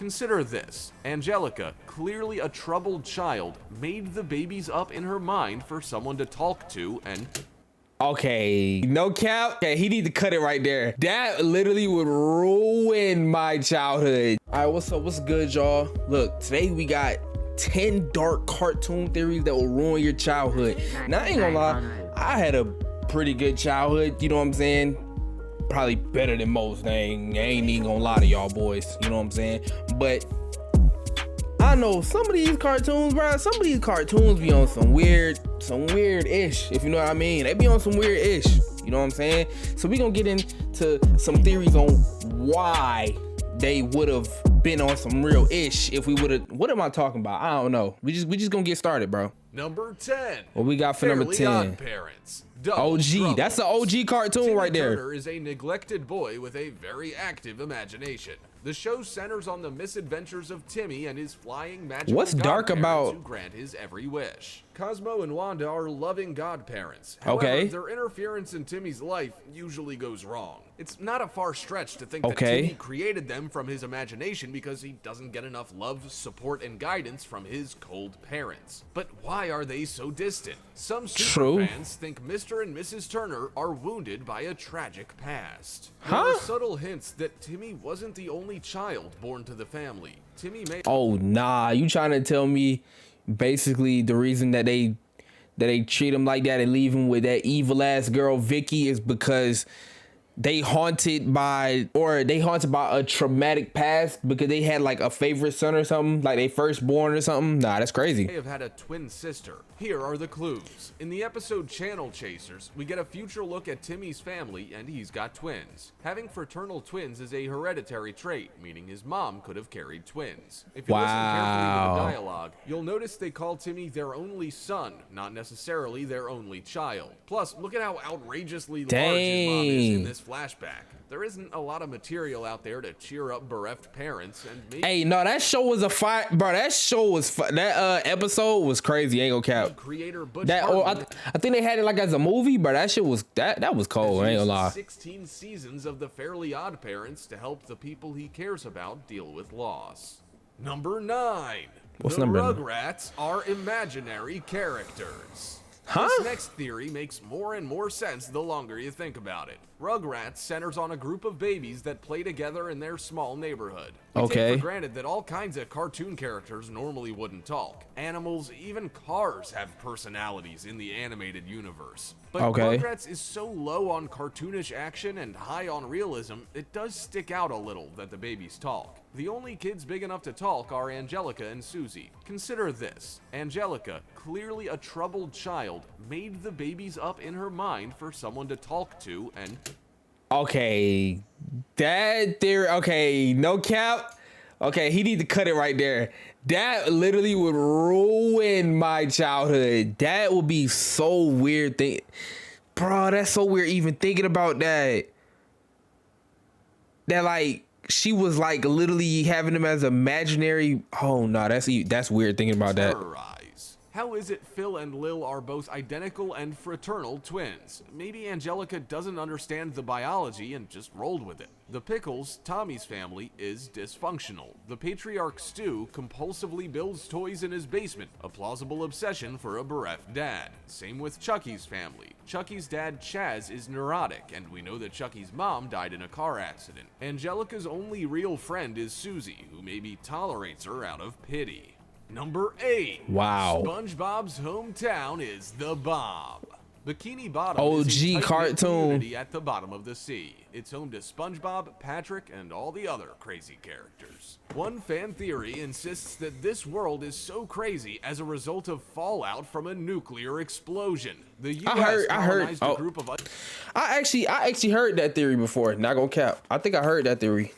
Consider this. Angelica, clearly a troubled child, made the babies up in her mind for someone to talk to and... Okay, no cap. Okay, he need to cut it right there. That literally would ruin my childhood. All right, what's up? What's good, y'all? Look, today we got 10 dark cartoon theories that will ruin your childhood. Now, I ain't gonna lie, I had a pretty good childhood, you know what I'm saying? Probably better than most. I ain't even gonna lie to y'all boys, you know what I'm saying? But I know some of these cartoons, bro, some of these cartoons be on some weird-ish, if you know what I mean. They be on some weird-ish, you know what I'm saying? So we gonna get into some theories on why they would have been on some real ish if we would have. What am I talking about? I don't know. We just gonna get started, bro. Number 10. What we got for number 10? Godparents. Double OG. Trouble. That's the OG cartoon Timmy right there. Turner is a neglected boy with a very active imagination. The show centers on the misadventures of Timmy and his flying magical What's dark godparents about- who grant his every wish. Cosmo and Wanda are loving godparents. However, Okay. their interference in Timmy's life usually goes wrong. It's not a far stretch to think that Okay. Timmy created them from his imagination because he doesn't get enough love, support, and guidance from his cold parents. But why are they so distant? Some True. superfans think Mr. and Mrs. Turner are wounded by a tragic past. Huh? There are subtle hints that Timmy wasn't the only child born to the family. Timmy may Oh nah, you trying to tell me basically the reason that they treat him like that and leave him with that evil ass girl Vicky is because they haunted by a traumatic past because they had like a favorite son or something, like they firstborn or something? Nah, that's crazy. have had a twin sister. Here are the clues. In the episode Channel Chasers, we get a future look at Timmy's family, and he's got twins. Having fraternal twins is a hereditary trait, meaning his mom could have carried twins. If you listen carefully to Wow. the dialogue, you'll notice they call Timmy their only son, not necessarily their only child. Plus, look at how outrageously large his mom is in Dang. this flashback. There isn't a lot of material out there to cheer up bereft parents, and maybe Hey, no, that show was a fire, bro. That show was that episode was crazy. Ain't gonna cap. creator Butch That Hartman I think they had it like as a movie, but that shit was that was cold. I ain't gonna lie. 16 seasons of The Fairly Odd Parents to help the people he cares about deal with loss. Number 9. What's the number 9? Rugrats are imaginary characters. Huh? This next theory makes more and more sense the longer you think about it. Rugrats centers on a group of babies that play together in their small neighborhood. We Okay. take for granted that all kinds of cartoon characters normally wouldn't talk. Animals, even cars have personalities in the animated universe. But Okay. Rugrats is so low on cartoonish action and high on realism, it does stick out a little that the babies talk. The only kids big enough to talk are Angelica and Susie. Consider this. Angelica, clearly a troubled child, made the babies up in her mind for someone to talk to and... Okay, that theory. Okay, no cap. Okay, he need to cut it right there. That literally would ruin my childhood. That would be so weird. Bro, that's so weird. Even thinking about that. That like she was like literally having them as imaginary. Oh no, that's weird thinking about that. terrorize. How is it Phil and Lil are both identical and fraternal twins? Maybe Angelica doesn't understand the biology and just rolled with it. The Pickles, Tommy's family, is dysfunctional. The patriarch Stu compulsively builds toys in his basement, a plausible obsession for a bereft dad. Same with Chucky's family. Chucky's dad Chaz is neurotic, and we know that Chucky's mom died in a car accident. Angelica's only real friend is Susie, who maybe tolerates her out of pity. Number 8. Wow. SpongeBob's hometown is the Bomb. Bikini Bottom OG is a tight-knit cartoon. community at the bottom of the sea. It's home to SpongeBob, Patrick, and all the other crazy characters. One fan theory insists that this world is so crazy as a result of fallout from a nuclear explosion. The U.S. I heard. colonized a group of I actually heard that theory before. Not gonna cap. I think I heard that theory.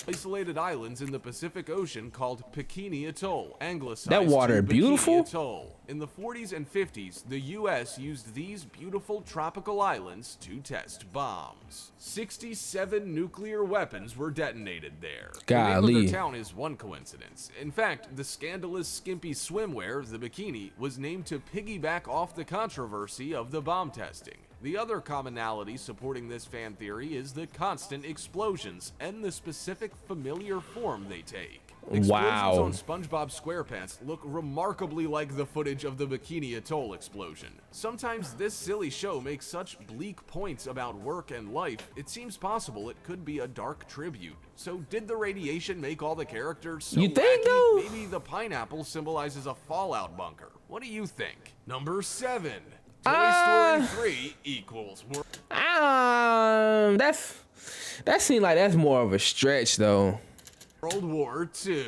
isolated islands in the Pacific Ocean called Bikini Atoll, anglicized That water to Bikini beautiful? Atoll. In the 40s and 50s, the U.S. used these beautiful tropical islands to test bombs. 67 nuclear weapons were detonated there. The name of Golly. the town is one coincidence. In fact, the scandalous skimpy swimwear, the bikini, was named to piggyback off the controversy of the bomb testing. The other commonality supporting this fan theory is the constant explosions and the specific familiar form they take. Wow. Explosions on SpongeBob SquarePants look remarkably like the footage of the Bikini Atoll explosion. Sometimes this silly show makes such bleak points about work and life, it seems possible it could be a dark tribute. So did the radiation make all the characters so You think wacky? though? Maybe the pineapple symbolizes a fallout bunker. What do you think? Number 7. Toy Story 3 equals That seemed like that's more of a stretch though. World War II.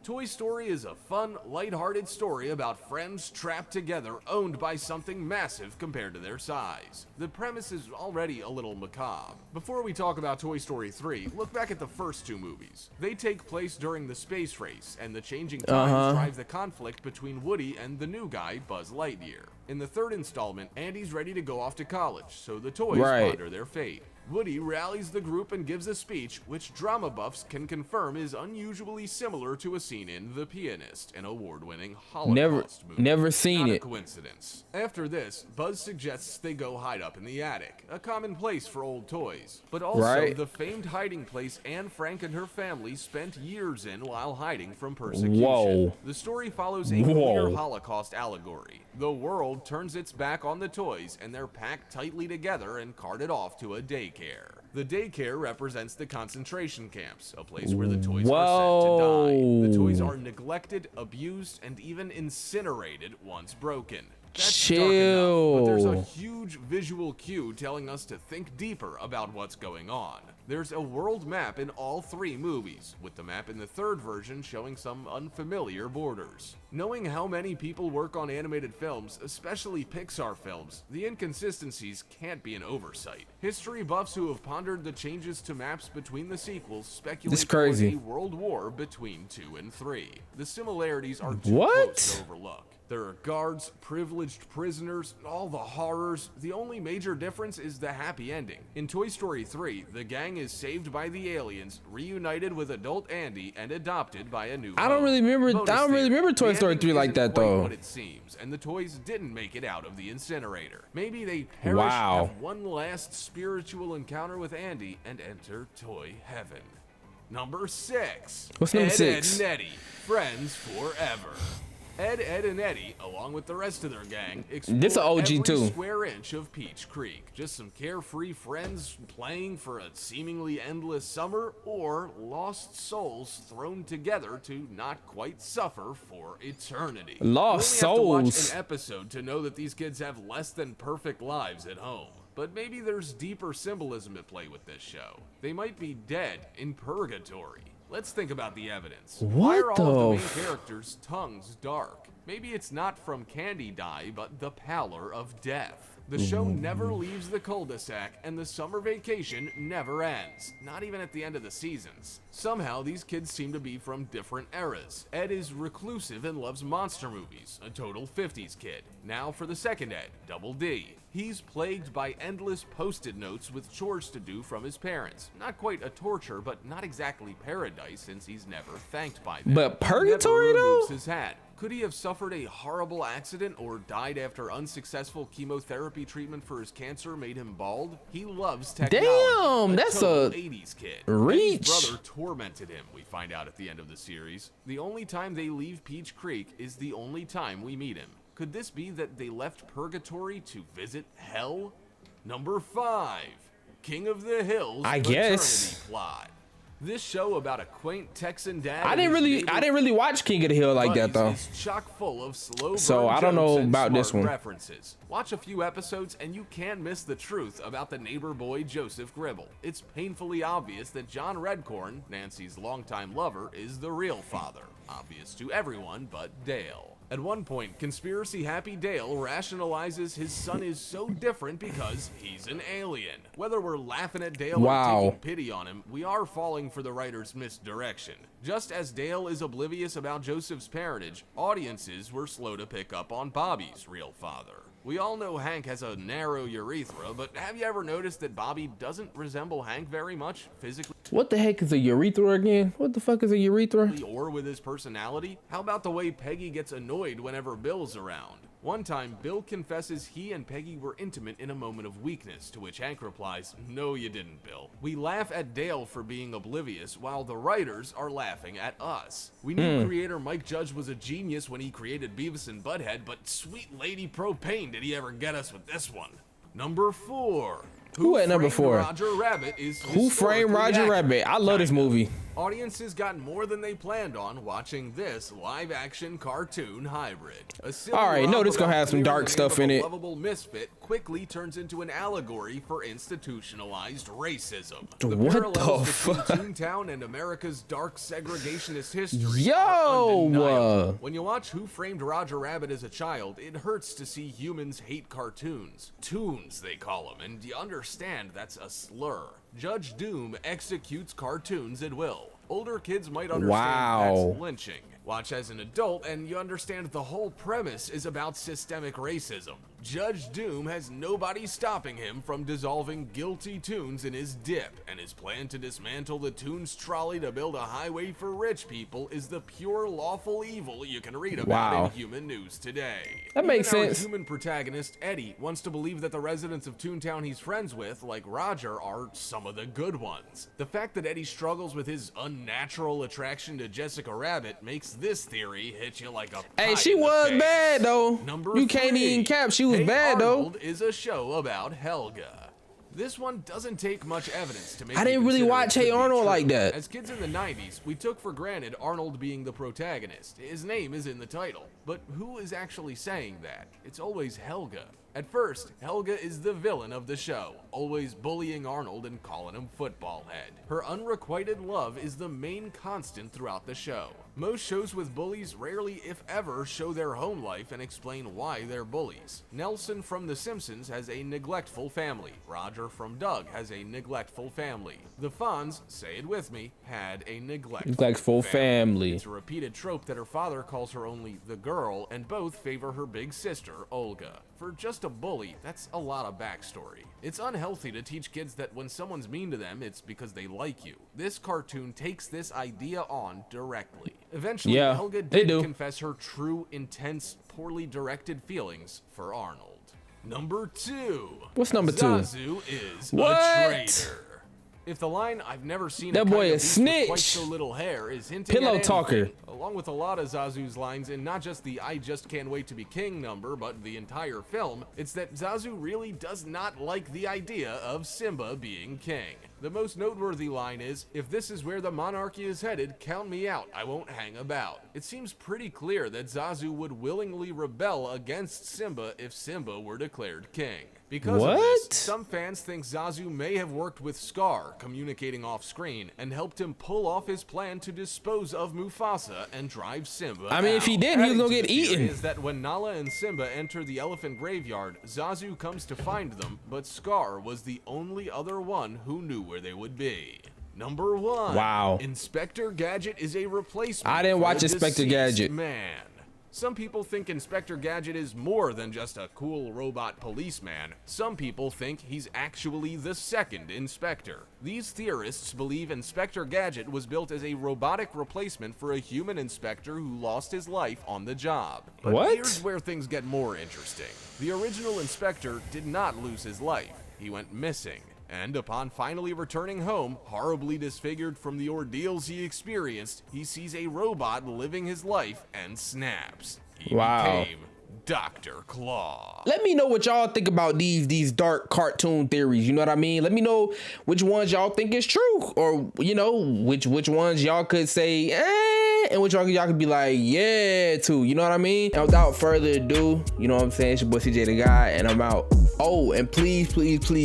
Toy Story is a fun, lighthearted story about friends trapped together, owned by something massive compared to their size. The premise is already a little macabre. Before we talk about Toy Story 3, look back at the first 2 movies. They take place during the space race, and the changing times drive the conflict between Woody and the new guy, Buzz Lightyear. In the third installment, Andy's ready to go off to college, so the toys ponder their fate. Woody rallies the group and gives a speech, which drama buffs can confirm is unusually similar to a scene in The Pianist, an award-winning Holocaust movie. Never seen Not it. a coincidence. After this, Buzz suggests they go hide up in the attic, a common place for old toys. But also the famed hiding place Anne Frank and her family spent years in while hiding from persecution. Whoa. The story follows a clear Holocaust allegory. The world turns its back on the toys, and they're packed tightly together and carted off to a daycare. The daycare represents the concentration camps, a place where the toys are sent to die. The toys are neglected, abused, and even incinerated once broken. That's dark enough, but there's a huge visual cue telling us to think deeper about what's going on. There's a world map in all 3 movies, with the map in the third version showing some unfamiliar borders. Knowing how many people work on animated films, especially Pixar films, the inconsistencies can't be an oversight. History buffs who have pondered the changes to maps between the sequels speculate for a world war between 2 and 3. The similarities are too close to overlook. There are guards, privileged prisoners, all the horrors. The only major difference is the happy ending. In Toy Story 3, the gang is saved by the aliens, reunited with adult Andy, and adopted by a new home. I don't really remember Toy Story 3 like that though. What it seems, and the toys didn't make it out of the incinerator. Maybe they perish, have one last spiritual encounter with Andy, and enter toy heaven. Number 6. What's number 6? Ed and Eddie, friends forever. Ed, and Eddie, along with the rest of their gang, explore every square inch of Peach Creek. Just some carefree friends playing for a seemingly endless summer, or lost souls thrown together to not quite suffer for eternity. Lost souls. You only have to watch an episode to know that these kids have less than perfect lives at home. But maybe there's deeper symbolism at play with this show. They might be dead in purgatory. Let's think about the evidence. Why are all of the main characters' tongues dark? Maybe it's not from candy dye, but the pallor of death. The show never leaves the cul-de-sac, and the summer vacation never ends, not even at the end of the seasons. Somehow, these kids seem to be from different eras. Ed is reclusive and loves monster movies, a total 50s kid. Now for the second Ed, Double D. He's plagued by endless post-it notes with chores to do from his parents. Not quite a torture, but not exactly paradise since he's never thanked by them. But purgatory though? His hat. Could he have suffered a horrible accident or died after unsuccessful chemotherapy treatment for his cancer made him bald? He loves technology. Damn, that's a 80s kid. reach. His brother tormented him, we find out at the end of the series. The only time they leave Peach Creek is the only time we meet him. Could this be that they left purgatory to visit hell? Number 5. King of the Hills. I guess. Plot. This show about a quaint Texan dad. I didn't really watch King of the Hill like that though. It's chock full of slow so I don't know about this one. References. Watch a few episodes and you can't miss the truth about the neighbor boy Joseph Gribble. It's painfully obvious that John Redcorn, Nancy's longtime lover, is the real father. Obvious to everyone but Dale. At one point, conspiracy happy Dale rationalizes his son is so different because he's an alien. Whether we're laughing at Dale or taking pity on him, we are falling for the writer's misdirection. Just as Dale is oblivious about Joseph's parentage, audiences were slow to pick up on Bobby's real father. We all know Hank has a narrow urethra, but have you ever noticed that Bobby doesn't resemble Hank very much physically? What the heck is a urethra again? What the fuck is a urethra? Or with his personality? How about the way Peggy gets annoyed whenever Bill's around? One time, Bill confesses he and Peggy were intimate in a moment of weakness, to which Hank replies, "No, you didn't, Bill." We laugh at Dale for being oblivious, while the writers are laughing at us. We knew creator Mike Judge was a genius when he created Beavis and Butthead, but sweet lady propane, did he ever get us with this one? Number 4. Who at number 4? Roger Rabbit is Who Framed Roger Rabbit? I love this movie. Audiences got more than they planned on watching this live-action cartoon hybrid. Alright, no, this gonna have some dark stuff in it. A lovable misfit quickly turns into an allegory for institutionalized racism. What the fuck? Toontown and America's dark segregationist history. Yo! When you watch Who Framed Roger Rabbit as a child, it hurts to see humans hate cartoons. Toons, they call them, and you understand that's a slur. Judge Doom executes cartoons at will. Older kids might understand that's lynching. Watch as an adult and you understand the whole premise is about systemic racism. Judge Doom has nobody stopping him from dissolving guilty Toons in his dip, and his plan to dismantle the Toons trolley to build a highway for rich people is the pure lawful evil you can read about in human news today. That makes sense. Our human protagonist, Eddie, wants to believe that the residents of Toontown he's friends with, like Roger, are some of the good ones. The fact that Eddie struggles with his unnatural attraction to Jessica Rabbit makes this theory hit you like a Hey, she was bad though. You can't 3. even cap. She was bad Arnold though. Is a show about Helga. This one doesn't take much evidence to make I didn't really watch Hey Arnold like that. As kids in the 90s, we took for granted Arnold being the protagonist. His name is in the title. But who is actually saying that? It's always Helga. At first, Helga is the villain of the show, always bullying Arnold and calling him football head. Her unrequited love is the main constant throughout the show. Most shows with bullies rarely, if ever, show their home life and explain why they're bullies. Nelson from The Simpsons has a neglectful family. Roger from Doug has a neglectful family. The Fonz, say it with me, had a neglectful family. It's a repeated trope that her father calls her only the girl, and both favor her big sister, Olga. For just a bully, that's a lot of backstory. It's unhealthy to teach kids that when someone's mean to them, it's because they like you. This cartoon takes this idea on directly. Eventually, Helga did confess her true, intense, poorly directed feelings for Arnold. Number 2. What's number 2? Zazu is a traitor. If the line "I've never seen that boy a snitch" with quite so little hair is hinting pillow at talker, anything, along with a lot of Zazu's lines in not just the "I just can't wait to be king" number, but the entire film, it's that Zazu really does not like the idea of Simba being king. The most noteworthy line is, "If this is where the monarchy is headed, count me out, I won't hang about." It seems pretty clear that Zazu would willingly rebel against Simba if Simba were declared king. Because of this, some fans think Zazu may have worked with Scar, communicating off screen, and helped him pull off his plan to dispose of Mufasa and drive Simba out. If he didn't, he was gonna get eaten. Is that when Nala and Simba enter the elephant graveyard, Zazu comes to find them, but Scar was the only other one who knew where they would be. Number 1. Wow. Inspector Gadget is a replacement. I didn't watch Inspector Gadget. Man. Some people think Inspector Gadget is more than just a cool robot policeman. Some people think he's actually the second Inspector. These theorists believe Inspector Gadget was built as a robotic replacement for a human inspector who lost his life on the job. But here's where things get more interesting. The original Inspector did not lose his life. He went missing. And upon finally returning home, horribly disfigured from the ordeals he experienced, he sees a robot living his life and snaps. He became Dr. Claw. Let me know what y'all think about these dark cartoon theories. You know what I mean? Let me know which ones y'all think is true, or you know which ones y'all could say and which y'all could be like yeah too. You know what I mean? And without further ado, you know what I'm saying? It's your boy CeejDaGod, and I'm out. Oh, and please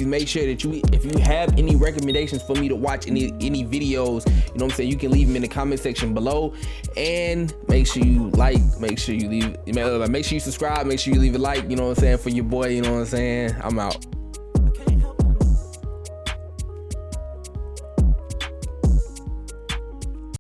make sure that if you have any recommendations for me to watch any videos, you know what I'm saying, you can leave them in the comment section below. And make sure you like, make sure you subscribe, make sure you leave a like, you know what I'm saying, for your boy, you know what I'm saying. I'm out.